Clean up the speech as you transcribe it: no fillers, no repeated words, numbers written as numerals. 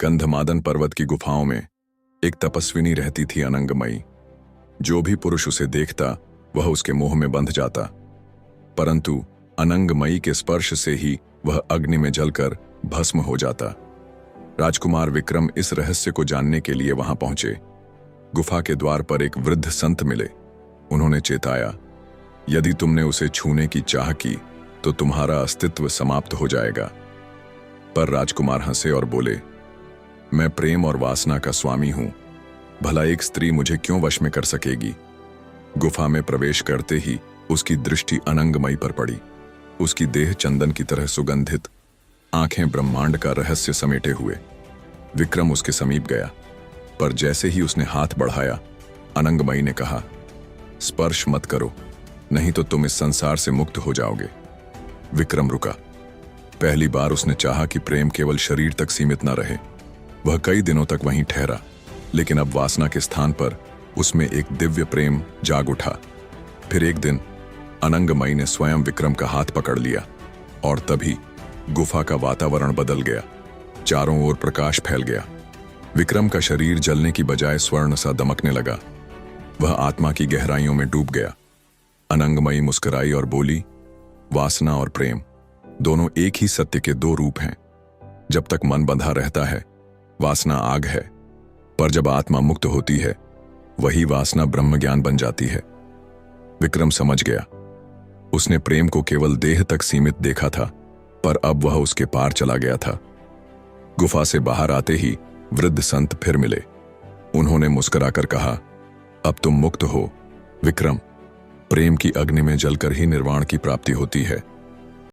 गंधमादन पर्वत की गुफाओं में एक तपस्विनी रहती थी, अनंगमयी। जो भी पुरुष उसे देखता वह उसके मोह में बंध जाता, परंतु अनंगमयी के स्पर्श से ही वह अग्नि में जलकर भस्म हो जाता। राजकुमार विक्रम इस रहस्य को जानने के लिए वहां पहुंचे। गुफा के द्वार पर एक वृद्ध संत मिले। उन्होंने चेताया, यदि तुमने उसे छूने की चाह की तो तुम्हारा अस्तित्व समाप्त हो जाएगा। पर राजकुमार हंसे और बोले, मैं प्रेम और वासना का स्वामी हूं, भला एक स्त्री मुझे क्यों वश में कर सकेगी। गुफा में प्रवेश करते ही उसकी दृष्टि अनंगमयी पर पड़ी। उसकी देह चंदन की तरह सुगंधित, आंखें ब्रह्मांड का रहस्य समेटे हुए। विक्रम उसके समीप गया, पर जैसे ही उसने हाथ बढ़ाया, अनंगमयी ने कहा, स्पर्श मत करो, नहीं तो तुम इस संसार से मुक्त हो जाओगे। विक्रम रुका। पहली बार उसने चाहा कि प्रेम केवल शरीर तक सीमित न रहे। वह कई दिनों तक वहीं ठहरा, लेकिन अब वासना के स्थान पर उसमें एक दिव्य प्रेम जाग उठा। फिर एक दिन अनंगमयी ने स्वयं विक्रम का हाथ पकड़ लिया और तभी गुफा का वातावरण बदल गया। चारों ओर प्रकाश फैल गया। विक्रम का शरीर जलने की बजाय स्वर्ण सा दमकने लगा। वह आत्मा की गहराइयों में डूब गया। अनंगमयी मुस्कुराई और बोली, वासना और प्रेम दोनों एक ही सत्य के दो रूप हैं। जब तक मन बंधा रहता है, वासना आग है, पर जब आत्मा मुक्त होती है, वही वासना ब्रह्म ज्ञान बन जाती है। विक्रम समझ गया। उसने प्रेम को केवल देह तक सीमित देखा था, पर अब वह उसके पार चला गया था। गुफा से बाहर आते ही वृद्ध संत फिर मिले। उन्होंने मुस्कुराकर कहा, अब तुम मुक्त हो विक्रम। प्रेम की अग्नि में जलकर ही निर्वाण की प्राप्ति होती है।